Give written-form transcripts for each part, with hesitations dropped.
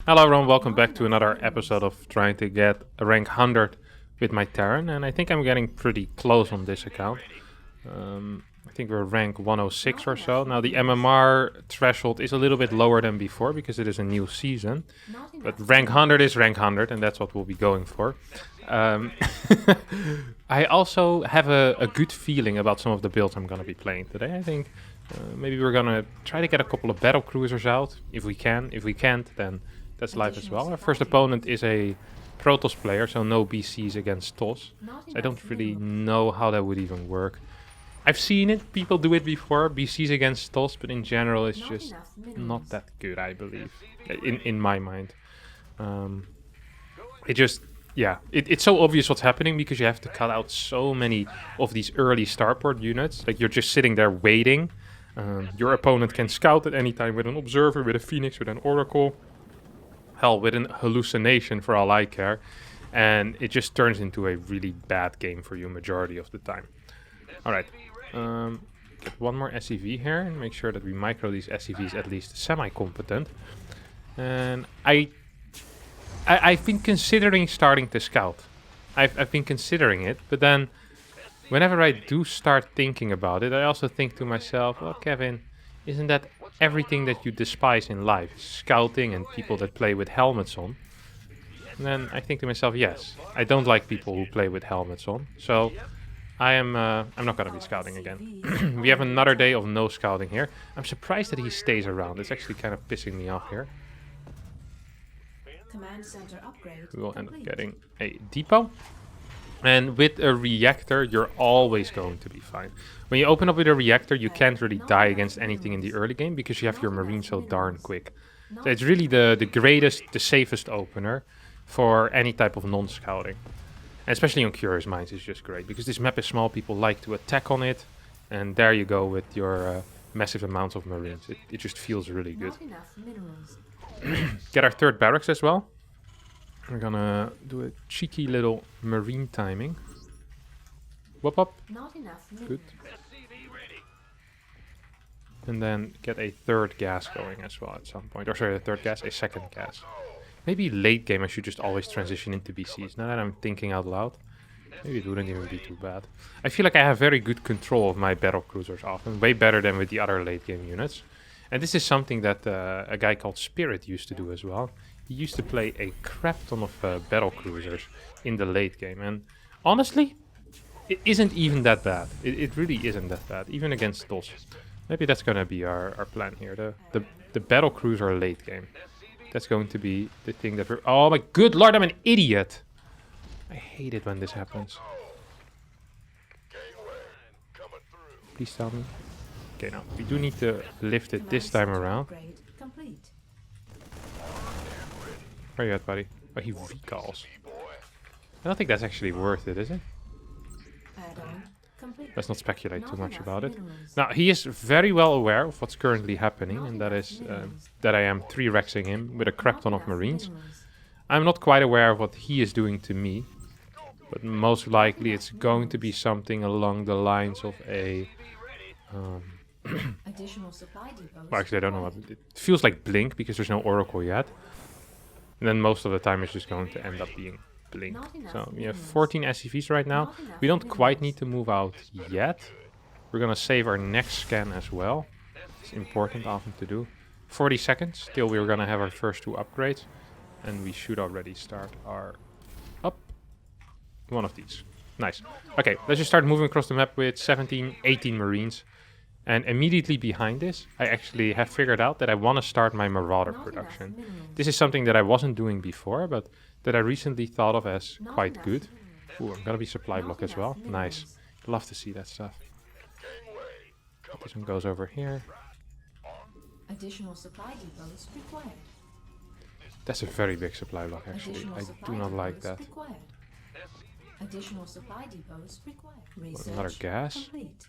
Hello everyone, welcome back to another episode of trying to get a rank 100 with my Terran, and I think I'm getting pretty close on this account. I think we're rank 106 or so. Now the MMR threshold is a little bit lower than before because it is a new season, but rank 100 is rank 100 and that's what we'll be going for. I also have a good feeling about some of the builds I'm going to be playing today. I think maybe we're going to try to get a couple of battlecruisers out if we can. If we can't, then that's life as well. Our first opponent is a Protoss player, so no BCs against TOS. So I don't really know how that would even work. I've seen it, people do it before, BCs against TOS, but in general it's just not that good, I believe, in my mind. It's so obvious what's happening because you have to cut out so many of these early starport units. Like, you're just sitting there waiting. Your opponent can scout at any time with an observer, with a phoenix, with an oracle. Hell, with an hallucination for all I care. And it just turns into a really bad game for you majority of the time. Alright, get one more SCV here and make sure that we micro these SCVs at least semi-competent. And I've been considering starting to scout. I've been considering it, but then whenever I do start thinking about it, I also think to myself, well, Kevin, isn't that everything that you despise in life? Scouting and people that play with helmets on. And then I think to myself, yes, I don't like people who play with helmets on. So I'm not going to be scouting again. We have another day of no scouting here. I'm surprised that he stays around. It's actually kind of pissing me off here. Command center upgrade. We will end up getting a depot. And with a reactor, you're always going to be fine. When you open up with a reactor, you can't really die against anything in the early game because you have your marine so darn quick. So it's really the greatest, the safest opener for any type of non-scouting. And especially on Curious Minds is just great because this map is small, people like to attack on it. And there you go with your massive amounts of marines. It just feels really good. Get our third barracks as well. We're gonna do a cheeky little marine timing. Whoop up. Good. And then get a third gas going as well at some point. Or sorry, a third gas, a second gas. Maybe late game I should just always transition into BCs. Now that I'm thinking out loud, maybe it wouldn't even be too bad. I feel like I have very good control of my battlecruisers often. Way better than with the other late game units. And this is something that a guy called Spirit used to do as well. He used to play a crap ton of battlecruisers in the late game. And honestly, it isn't even that bad. It really isn't that bad, even against TOS. Maybe that's going to be our plan here. The battlecruiser late game. That's going to be the thing that we're... Oh my good lord, I'm an idiot! I hate it when this happens. Please tell me. Okay, now, we do need to lift it this time around. Where are you at, buddy? Oh, he recalls. I don't think that's actually worth it, is it? Let's not speculate too much about it. Now, he is very well aware of what's currently happening, and that is that I am 3-rexing him with a crap ton of marines. I'm not quite aware of what he is doing to me, but most likely it's going to be something along the lines of a... well, actually, I don't know what it feels like. Blink, because there's no oracle yet. And then most of the time it's just going to end up being Blink. So we have 14 SCVs right now. We don't quite need to move out yet. We're going to save our next scan as well. It's important often to do. 40 seconds till we're going to have our first 2 upgrades. And we should already start our one of these. Nice. Okay, let's just start moving across the map with 17, 18 marines. And immediately behind this, I actually have figured out that I want to start my Marauder production. This is something that I wasn't doing before, but that I recently thought of as quite good. Ooh, I'm gonna be supply block as well. Nice. Love to see that stuff. This one goes over here. Additional supply depots required. That's a very big supply block, actually. I do not like that. Additional supply depots required. Another gas. Complete.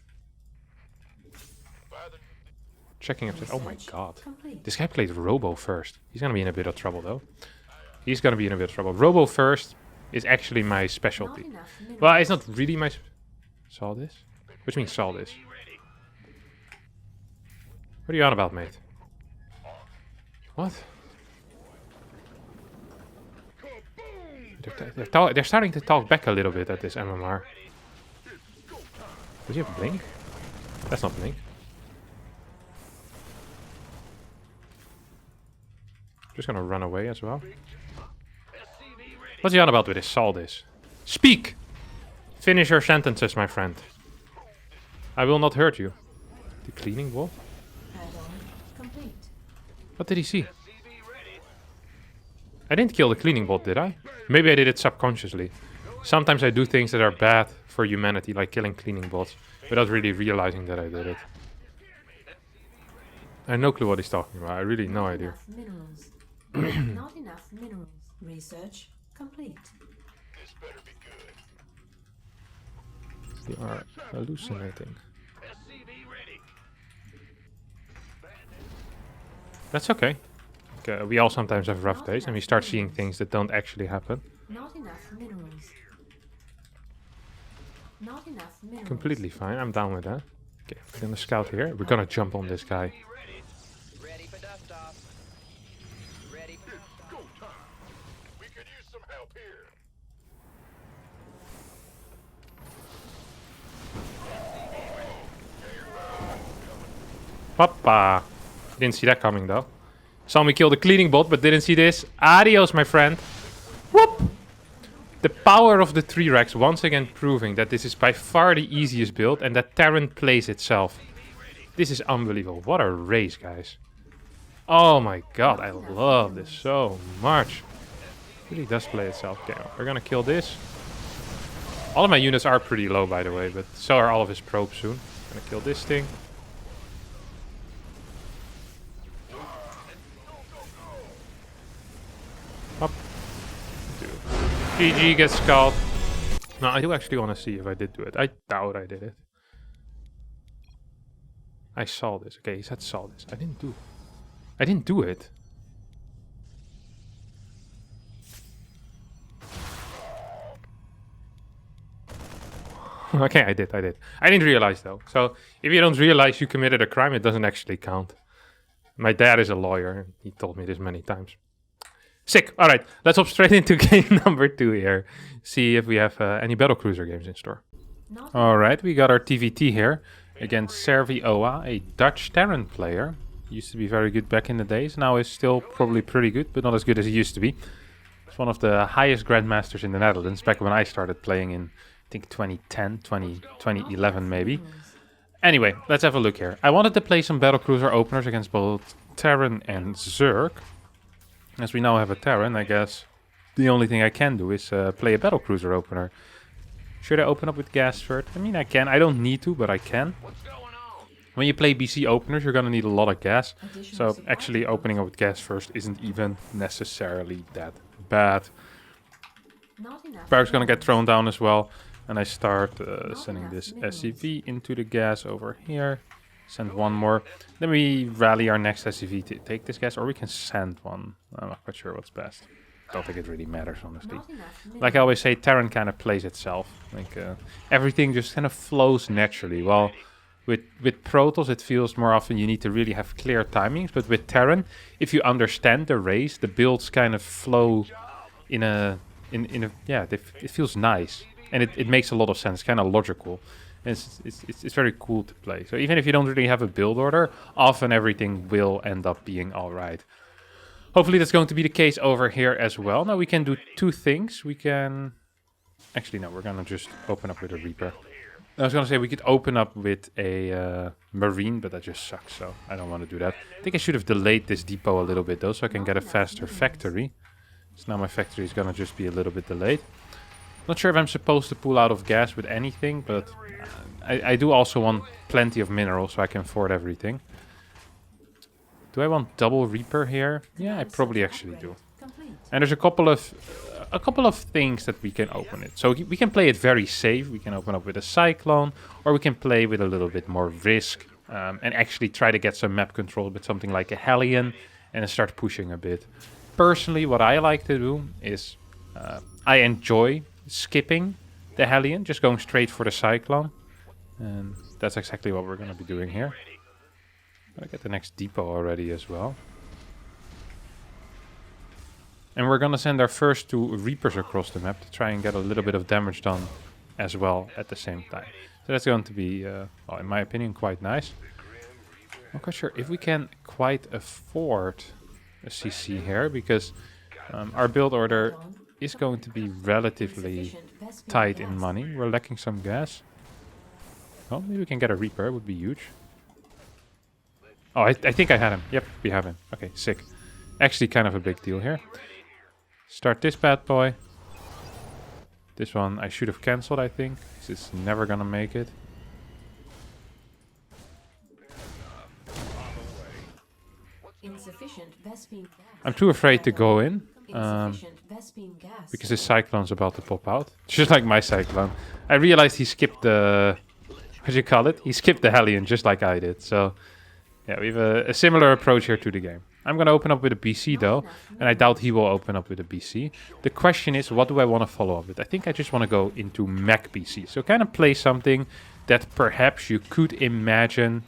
Checking upstairs. Oh my god. This guy played Robo first. He's gonna be in a bit of trouble though. He's gonna be in a bit of trouble. Robo first is actually my specialty. Well, it's not really my... Saw this? Which means saw this. What are you on about, mate? What? They're starting to talk back a little bit at this MMR. Does he have Blink? That's not Blink. Just gonna run away as well. What's he on about with his Saldis? Speak! Finish your sentences, my friend. I will not hurt you. The cleaning wall? Add-on complete. What did he see? I didn't kill the cleaning bot, did I? Maybe I did it subconsciously. Sometimes I do things that are bad for humanity, like killing cleaning bots, without really realizing that I did it. I have no clue what he's talking about. I really no idea. Minerals. Not enough minerals. Research complete. They are hallucinating. That's okay. We all sometimes have rough days and we start seeing things that don't actually happen. Not enough minerals. Not enough minerals. Completely fine. I'm down with that. Okay, we're gonna scout here. We're gonna jump on this guy. Ready for dust off. Ready for dust off. We could use some help here. Papa! Didn't see that coming though. Saw me kill the cleaning bot, but didn't see this. Adios, my friend. Whoop! The power of the 3-Rex once again proving that this is by far the easiest build and that Terran plays itself. This is unbelievable. What a race, guys. Oh my god, I love this so much. It really does play itself. Okay, we're gonna kill this. All of my units are pretty low, by the way, but so are all of his probes soon. Gonna kill this thing. Up. Dude. GG gets scalped. No, I do actually want to see if I did do it. I doubt I did it. I saw this. Okay, he said saw this. I didn't do it. I didn't do it. Okay, I did. I didn't realize though. So, if you don't realize you committed a crime, it doesn't actually count. My dad is a lawyer. He told me this many times. Sick. All right, let's hop straight into game number 2 here. See if we have any battlecruiser games in store. All right, we got our TVT here against Servi Oa, a Dutch Terran player. Used to be very good back in the days. Now is still probably pretty good, but not as good as he used to be. He's one of the highest grandmasters in the Netherlands back when I started playing in, I think 2010, 2011 maybe. Anyway, let's have a look here. I wanted to play some battlecruiser openers against both Terran and Zerg. As we now have a Terran, I guess the only thing I can do is play a battlecruiser opener. Should I open up with gas first? I mean, I can. I don't need to, but I can. When you play BC openers, you're gonna need a lot of gas. So actually opening up with gas first isn't even necessarily that bad. Barrack's gonna get thrown down as well. And I start sending this SCV into the gas over here. Send one more. Then we rally our next SCV to take this gas, or we can send one. I'm not quite sure what's best. Don't think it really matters, honestly. Like I always say, Terran kind of plays itself. Like everything just kind of flows naturally. Well, with Protoss, it feels more often you need to really have clear timings. But with Terran, if you understand the race, the builds kind of flow in a yeah, it feels nice. And it makes a lot of sense, kind of logical. And it's very cool to play. So even if you don't really have a build order, often everything will end up being alright. Hopefully that's going to be the case over here as well. Now we can do two things. We can... Actually, no, we're going to just open up with a Reaper. I was going to say we could open up with a Marine, but that just sucks, so I don't want to do that. I think I should have delayed this depot a little bit though, so I can get a faster factory. So now my factory is going to just be a little bit delayed. Not sure if I'm supposed to pull out of gas with anything, but I do also want plenty of minerals so I can afford everything. Do I want double Reaper here? Yeah, I probably actually do. And there's a couple of things that we can open it. So we can play it very safe. We can open up with a Cyclone, or we can play with a little bit more risk and actually try to get some map control with something like a Hellion and then start pushing a bit. Personally, what I like to do is I enjoy skipping the Hellion, just going straight for the Cyclone. And that's exactly what we're going to be doing here. Gonna get the next depot already as well. And we're gonna send our first 2 Reapers across the map to try and get a little bit of damage done as well at the same time. So that's going to be, well, in my opinion, quite nice. I'm not quite sure if we can quite afford a CC here, because our build order is going to be relatively Insufficient Vespene tight in gas. money. We're lacking some gas. Oh, maybe we can get a Reaper. It would be huge. Oh, I think I had him. Yep, we have him. Okay, sick. Actually, kind of a big deal here. Start this bad boy. This one I should have cancelled, I think. It's never gonna make it. Insufficient Vespene gas. I'm too afraid to go in. Insufficient Vespene gas. Because his Cyclone's about to pop out. Just like my Cyclone. I realized he skipped the... What do you call it? He skipped the Hellion just like I did. So, yeah, we have a similar approach here to the game. I'm going to open up with a BC though. And I doubt he will open up with a BC. The question is, what do I want to follow up with? I think I just want to go into mech BC. So kind of play something that perhaps you could imagine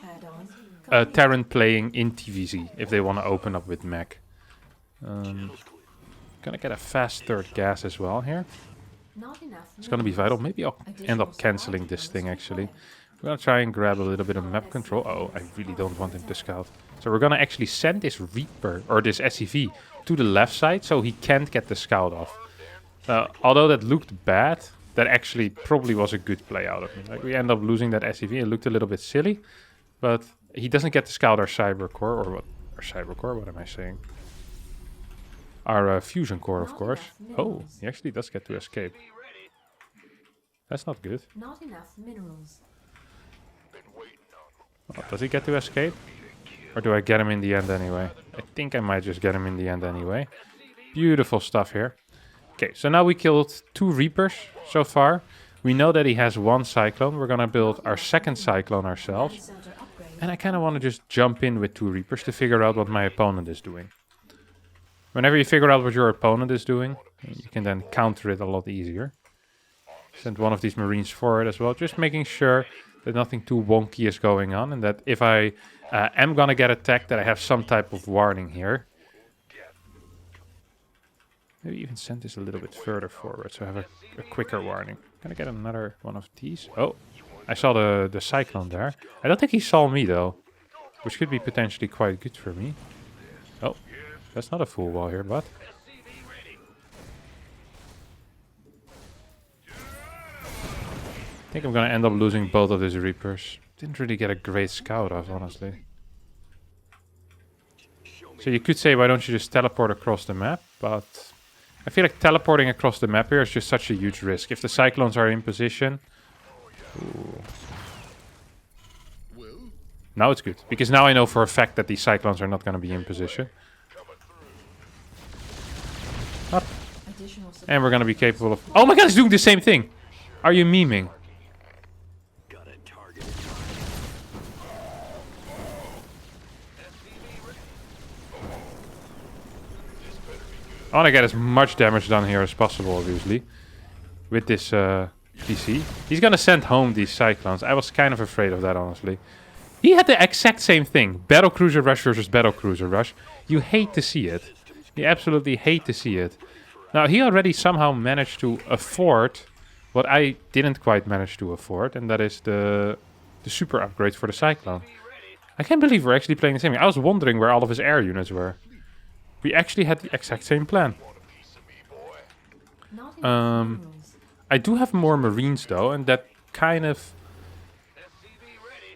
Add-on. Terran playing in TVZ if they want to open up with mech. Gonna get a fast third gas as well here. Not enough. It's gonna be vital. Maybe I'll end up cancelling this thing actually. We're gonna try and grab a little bit of map control. Oh, I really don't want him to scout. So we're gonna actually send this Reaper, or this SCV, to the left side so he can't get the scout off. Although that looked bad, that actually probably was a good play out of me. Like, we end up losing that SCV. It looked a little bit silly, but he doesn't get to scout our cyber core, or what? Our cyber core, what am I saying? Our fusion core, of course. Oh, he actually does get to escape. That's not good. Not enough minerals. Oh, does he get to escape? Or do I get him in the end anyway? I think I might just get him in the end anyway. Beautiful stuff here. Okay, so now we killed 2 Reapers so far. We know that he has 1 Cyclone. We're gonna build our second Cyclone ourselves. Center upgrade. And I kind of want to just jump in with 2 Reapers to figure out what my opponent is doing. Whenever you figure out what your opponent is doing, you can then counter it a lot easier. Send one of these Marines forward as well, just making sure that nothing too wonky is going on, and that if I am gonna get attacked, that I have some type of warning here. Maybe even send this a little bit further forward, so I have a quicker warning. Can I get another one of these? Oh, I saw the Cyclone there. I don't think he saw me though, which could be potentially quite good for me. Oh, that's not a full wall here, but... I think I'm gonna end up losing both of these Reapers. Didn't really get a great scout off, honestly. So you could say, why don't you just teleport across the map? But I feel like teleporting across the map here is just such a huge risk. If the Cyclones are in position... Ooh. Now it's good, because now I know for a fact that these Cyclones are not gonna be in position. Up. Additional support. And we're gonna be capable of... Oh my god, he's doing the same thing! Are you memeing? I want to get as much damage done here as possible, obviously. With this PC. He's gonna send home these Cyclones. I was kind of afraid of that, honestly. He had the exact same thing. Battlecruiser rush versus battlecruiser rush. You hate to see it. You absolutely hate to see it. Now, he already somehow managed to afford what I didn't quite manage to afford. And that is the super upgrade for the Cyclone. I can't believe we're actually playing the same game. I was wondering where all of his air units were. We actually had the exact same plan. Not enough minerals. I do have more Marines though, and that kind of...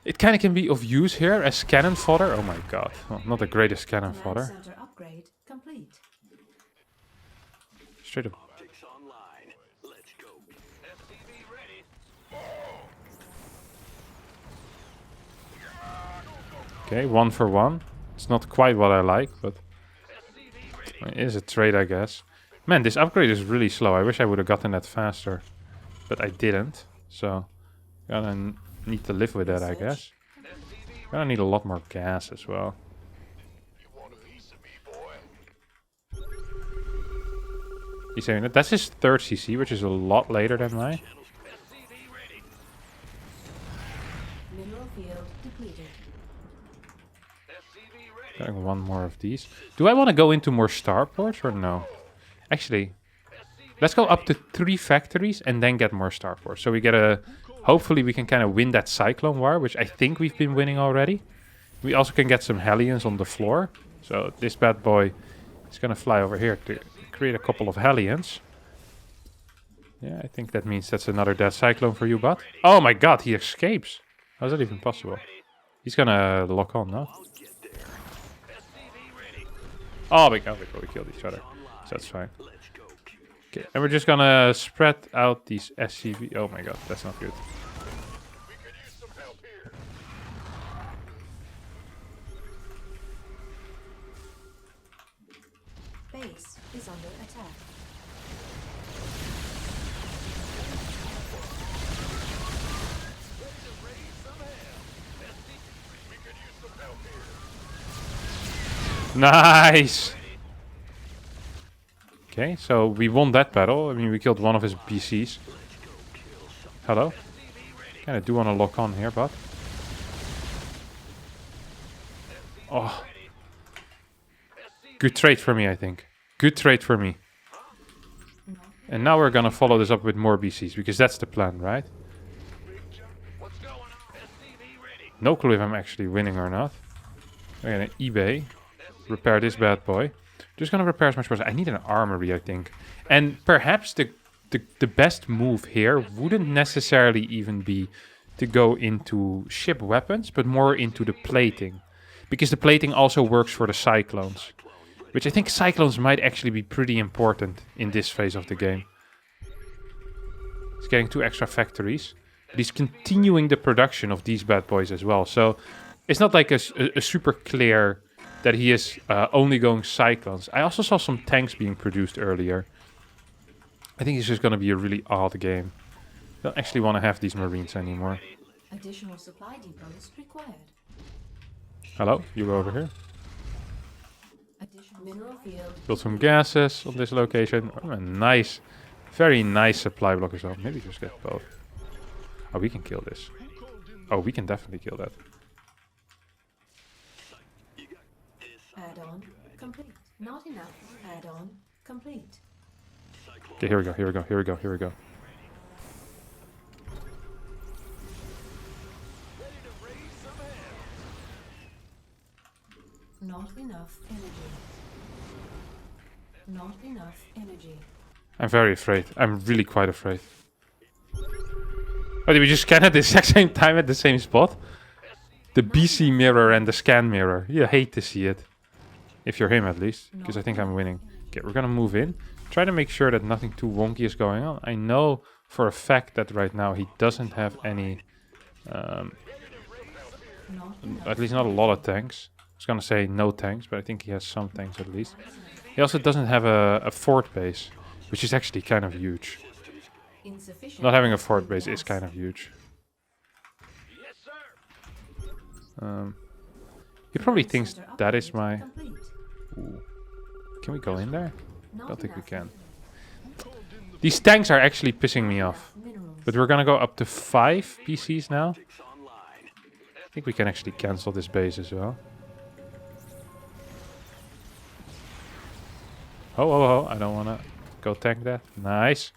It kind of can be of use here as cannon fodder. Oh my god, well, not the greatest cannon Command fodder. center upgrade complete. Straight up. Okay, 1 for 1. It's not quite what I like, but it is a trade, I guess. Man, this upgrade is really slow. I wish I would have gotten that faster, but I didn't. So, gonna need to live with that, I guess. Gonna need a lot more gas as well. He's saying that that's his 3rd CC, which is a lot later than mine. Mineral field depleted. Getting one more of these. Do I want to go into more starports or no? Actually, let's go up to 3 factories and then get more starports. So we get a... Hopefully we can kind of win that Cyclone War, which I think we've been winning already. We also can get some Hellions on the floor. So this bad boy is going to fly over here to create a couple of Hellions. Yeah, I think that means that's another dead Cyclone for you, bud. Oh my god, he escapes. How's that even possible? He's going to lock on, no? Oh my god, we killed each other. So that's fine. Okay, and we're just going to spread out these SCV. Oh my god, that's not good. We could use some help here. Base is under attack. We could use some help here. Nice! Okay, so we won that battle. I mean, we killed one of his BCs. Hello? Kinda do want to lock on here, but... Oh. Good trade for me, I think. Good trade for me. And now we're gonna follow this up with more BCs, because that's the plan, right? What's going on? SCV ready. No clue if I'm actually winning or not. We're gonna eBay. Repair this bad boy. Just gonna repair as much as I need an armory, I think. And perhaps the best move here wouldn't necessarily even be to go into ship weapons, but more into the plating. Because the plating also works for the Cyclones. Which I think Cyclones might actually be pretty important in this phase of the game. He's getting 2 extra factories. But he's continuing the production of these bad boys as well. So it's not like a super clear that he is only going Cyclones. I also saw some tanks being produced earlier. I think it's just going to be a really odd game. I don't actually want to have these Marines anymore. Additional supply depots required. Hello, you go over here. Additional mineral field. Build some gases on this location. Oh, a nice, very nice supply block as well. Maybe just get both. Oh, we can kill this. Oh, we can definitely kill that. Add-on complete. Not enough. Add-on complete. Okay, here we go, here we go, here we go, here we go. Not enough energy. Not enough energy. I'm very afraid. I'm really quite afraid. Oh, did we just scan at the exact same time at the same spot? The BC mirror and the scan mirror. You hate to see it. If you're him at least, because I think I'm winning. Okay, we're gonna move in. Try to make sure that nothing too wonky is going on. I know for a fact that right now he doesn't have any... at least not a lot of tanks. I was gonna say no tanks, but I think he has some tanks at least. He also doesn't have a fort base, which is actually kind of huge. Not having a fort base is kind of huge. He probably thinks that is my... Ooh. Can we go in there? I don't think we can. These tanks are actually pissing me off. But we're gonna go up to 5 PCs now. I think we can actually cancel this base as well. Oh, oh, oh, I don't wanna go tank that. Nice.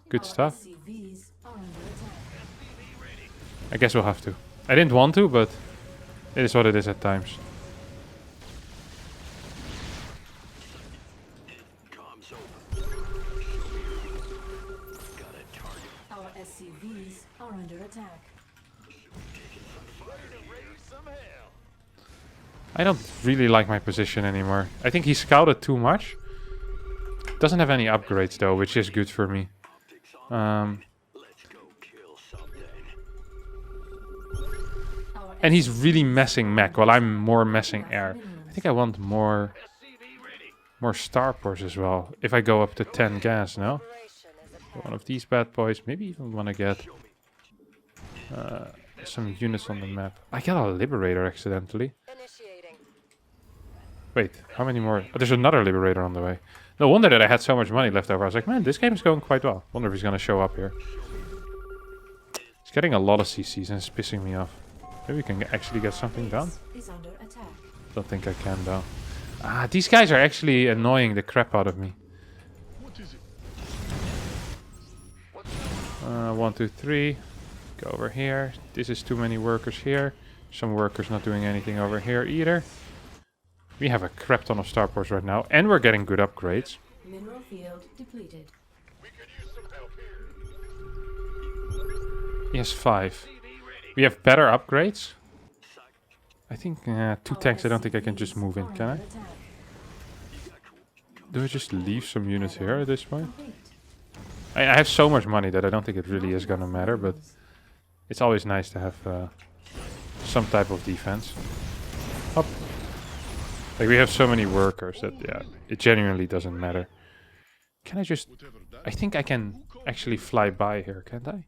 Good stuff. I guess we'll have to. I didn't want to, but it is what it is at times. Our SCVs are under attack. I don't really like my position anymore. I think he scouted too much. Doesn't have any upgrades though, which is good for me. And he's really messing mech while I'm more messing air. I think I want more starports as well. If I go up to 10 gas, no? One of these bad boys. Maybe even want to get some units on the map. I got a Liberator accidentally. Wait, how many more? Oh, there's another Liberator on the way. No wonder that I had so much money left over. I was like, man, this game is going quite well. Wonder if he's going to show up here. He's getting a lot of CCs and it's pissing me off. Maybe we can actually get something done. Is under attack. Don't think I can though. Ah, these guys are actually annoying the crap out of me. 1, 2, 3. Go over here. This is too many workers here. Some workers not doing anything over here either. We have a crap ton of starports right now, and we're getting good upgrades. Mineral field depleted. He has 5. We have better upgrades. I think 2 tanks. I don't think I can just move in, can I? Do I just leave some units here at this point? I have so much money that I don't think it really is gonna matter, but it's always nice to have some type of defense. Up. Like, we have so many workers that, yeah, it genuinely doesn't matter. Can I just... I think I can actually fly by here, can't I?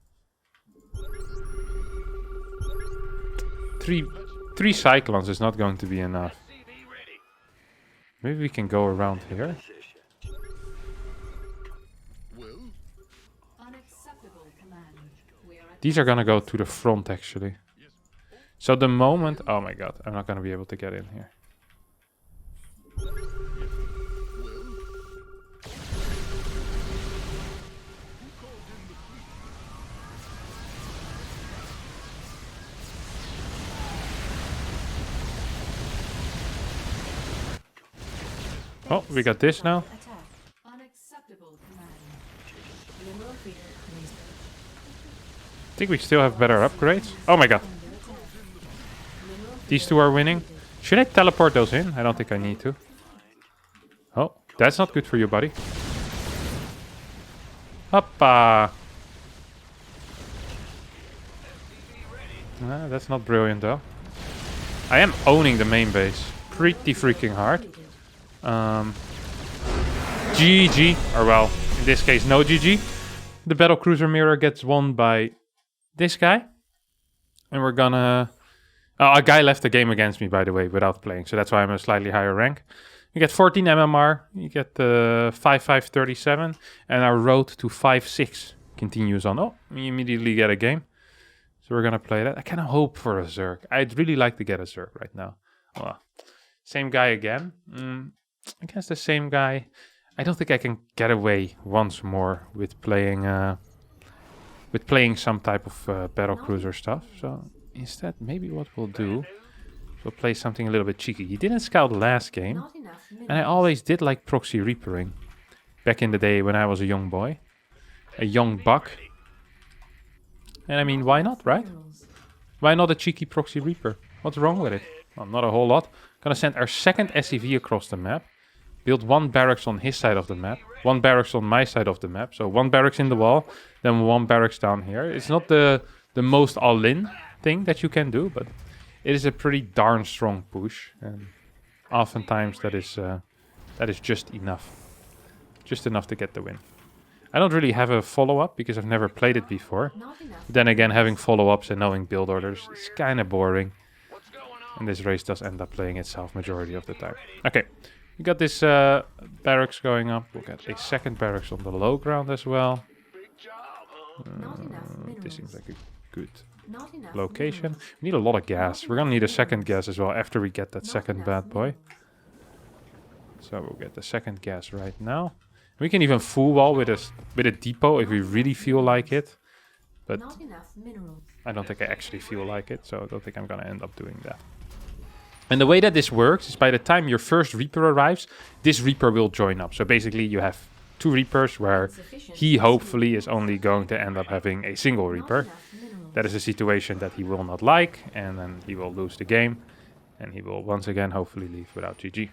Three cyclones is not going to be enough. Maybe we can go around here. Unacceptable command. We are at These are gonna go to the front, actually. So the moment... Oh my god, I'm not gonna be able to get in here. Oh, we got this now. attack. Unacceptable command. Mineral field research. I think we still have better upgrades. Oh my god. Under attack. Mineral These two are winning. Should I teleport those in? I don't think I need to. Oh, that's not good for you, buddy. Hoppa. Nah, that's not brilliant, though. I am owning the main base pretty freaking hard. GG. Or well, in this case, no GG. The battlecruiser mirror gets won by this guy. And we're gonna... Oh, a guy left the game against me, by the way, without playing. So that's why I'm a slightly higher rank. You get 14 MMR. You get 5537. And our road to 5-6 continues on. Oh, we immediately get a game. So we're gonna play that. I kind of hope for a Zerg. I'd really like to get a Zerg right now. Oh, same guy again. I guess the same guy. I don't think I can get away once more with playing some type of battlecruiser stuff. So instead, maybe what we'll do, we'll play something a little bit cheeky. He didn't scout last game, not enough minerals. and I always did like proxy reapering back in the day when I was a young boy, a young buck. And I mean, why not, right? Minerals. Why not a cheeky proxy reaper? What's wrong with it? Well, not a whole lot. Gonna send our second SCV across the map. Build 1 barracks on his side of the map, 1 barracks on my side of the map. So 1 barracks in the wall, then 1 barracks down here. It's not the most all-in thing that you can do, but it is a pretty darn strong push. And oftentimes that is just enough. Just enough to get the win. I don't really have a follow-up because I've never played it before. Not enough. Then again, having follow-ups and knowing build orders is kind of boring. And this race does end up playing itself majority of the time. Okay, we got this barracks going up. We'll get a second barracks on the low ground as well. Not enough This minerals. seems like a good Not enough location. minerals. We need a lot of gas. We're gonna need a second gas as well after we get that Not second enough bad boy. minerals. So we'll get the second gas right now. We can even full wall with a depot if we really feel like it. But Not enough minerals. I don't think I actually feel like it, so I don't think I'm gonna end up doing that. And the way that this works is by the time your first Reaper arrives, this Reaper will join up. So basically you have 2 Reapers where Insufficient he hopefully is only going to end up having a single Not Reaper. enough minerals. That is a situation that he will not like, and then he will lose the game. And he will once again hopefully leave without GG.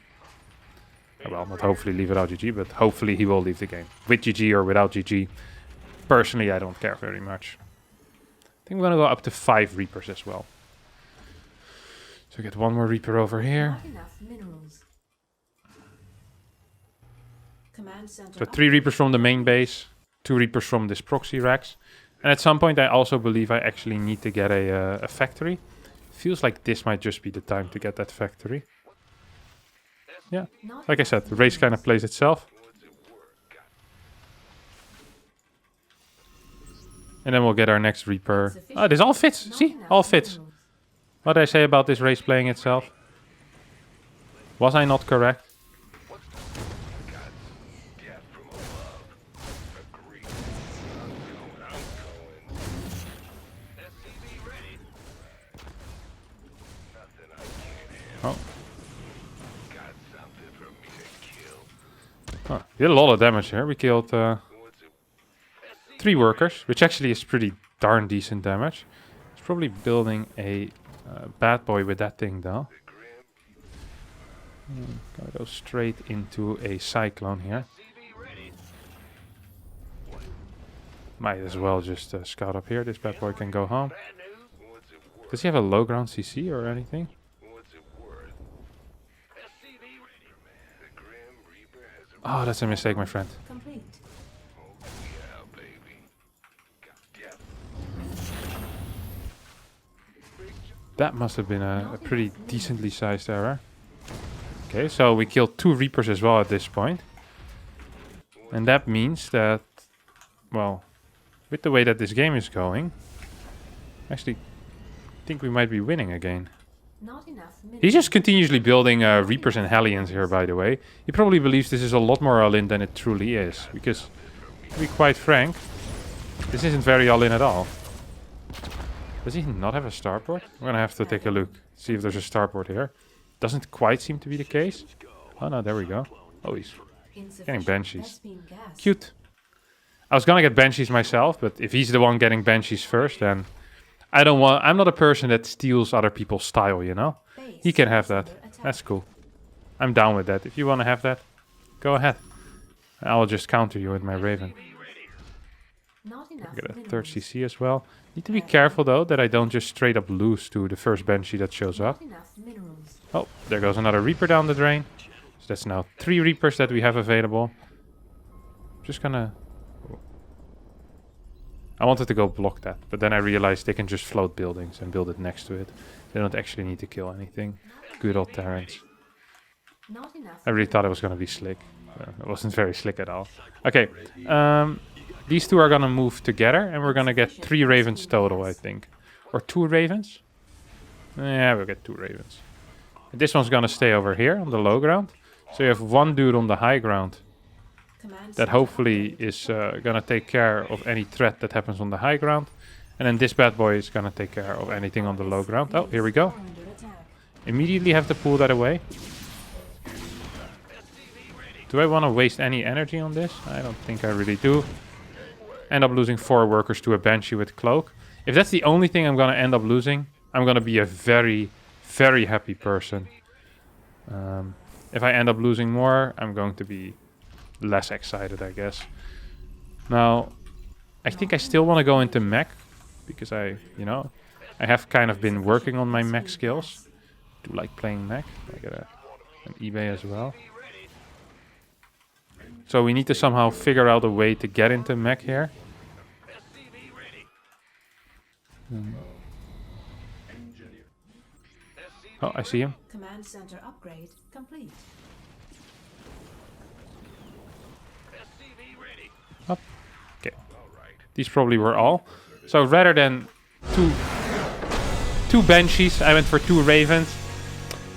Well, not hopefully leave without GG, but hopefully he will leave the game. With GG or without GG. Personally, I don't care very much. I think we're going to go up to 5 Reapers as well. So get 1 more Reaper over here. Not enough minerals. Command center. So 3 Reapers from the main base, 2 Reapers from this proxy racks. And at some point I also believe I actually need to get a factory. Feels like this might just be the time to get that factory. Yeah, Not like I said, the race kind of plays itself. And then we'll get our next Reaper. Oh, this all fits. Not See? enough All fits. minerals. What did I say about this race playing itself? Was I not correct? Death from above. Agreed. I'm going. SCV ready. Nothing I can't handle. Oh. Got something for me to kill. Oh, we did a lot of damage here. We killed What's it? 3 workers, which actually is pretty darn decent damage. It's probably building a bad boy with that thing though. Gotta go straight into a cyclone here. Might as well just scout up here. This bad boy can go home. What's it worth? Does he have a low ground CC or anything? What's it worth? SCV ready, man. The Grim Reaper has Oh, that's a mistake, my friend. Complete. yeah, baby. Got That must have been a pretty decently sized error. Okay, so we killed 2 Reapers as well at this point. And that means that, well, with the way that this game is going, I actually think we might be winning again. Not enough minerals. He's just continuously building Reapers and Hellions here, by the way. He probably believes this is a lot more all-in than it truly is. Because, to be quite frank, this isn't very all-in at all. Does he not have a starport? We're gonna have to take a look, see if there's a starport here. Doesn't quite seem to be the case. Oh no, there we go. Oh, he's getting Banshees. Cute. I was gonna get Banshees myself, but if he's the one getting Banshees first, then I'm not a person that steals other people's style, you know? He can have that. That's cool. I'm down with that. If you want to have that, go ahead. I'll just counter you with my Raven. Not enough Get a minerals. 3rd CC as well. Need to be careful though that I don't just straight up lose to the first Banshee that shows up. Not enough minerals. Oh, there goes another Reaper down the drain. So that's now 3 Reapers that we have available. Just gonna... I wanted to go block that, but then I realized they can just float buildings and build it next to it. They don't actually need to kill anything. Good old Terrans. Not enough. I really thought it was gonna be slick. It wasn't very slick at all. Okay, these 2 are gonna move together and we're gonna get 3 Ravens total, I think. Or 2 Ravens? Yeah, we'll get 2 Ravens. And this one's gonna stay over here on the low ground. So you have 1 dude on the high ground Command that center hopefully is gonna take care of any threat that happens on the high ground. And then this bad boy is gonna take care of anything on the low ground. Oh, here we go. are under attack. Immediately have to pull that away. Do I want to waste any energy on this? I don't think I really do. End up losing 4 workers to a Banshee with Cloak. If that's the only thing I'm gonna end up losing, I'm gonna be a very, very happy person. If I end up losing more, I'm going to be less excited, I guess. Now, I think I still want to go into mech, because I have kind of been working on my mech skills. I do like playing mech. I get an eBay as well. So we need to somehow figure out a way to get into mech here. Oh, I see him. Command center upgrade complete. Up. Okay. These probably were all. So rather than two Banshees, I went for 2 Ravens.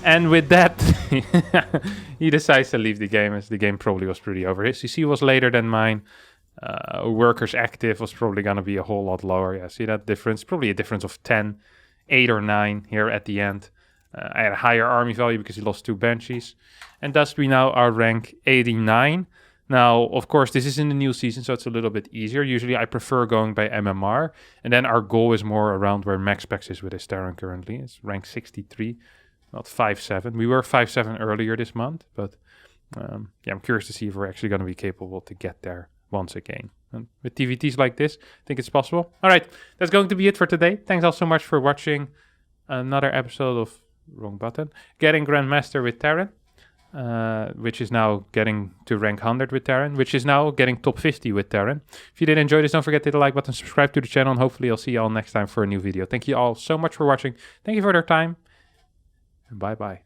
And with that, he decides to leave the game, as the game probably was pretty over. His CC was later than mine. Workers active was probably going to be a whole lot lower. Yeah, see that difference? Probably a difference of 10, 8 or 9 here at the end. I had a higher army value because he lost 2 Banshees. And thus we now are rank 89. Now, of course, this is in the new season, so it's a little bit easier. Usually I prefer going by MMR. And then our goal is more around where MaxPax is with his Terran currently. It's rank 63. Not 5-7. We were 5-7 earlier this month, but yeah, I'm curious to see if we're actually going to be capable to get there once again. And with TVTs like this, I think it's possible. All right, that's going to be it for today. Thanks all so much for watching another episode of Wrong Button. Getting Grandmaster with Terran, which is now getting to rank 100 with Terran, which is now getting top 50 with Terran. If you did enjoy this, don't forget to hit the like button, subscribe to the channel, and hopefully I'll see you all next time for a new video. Thank you all so much for watching. Thank you for your time. And bye-bye.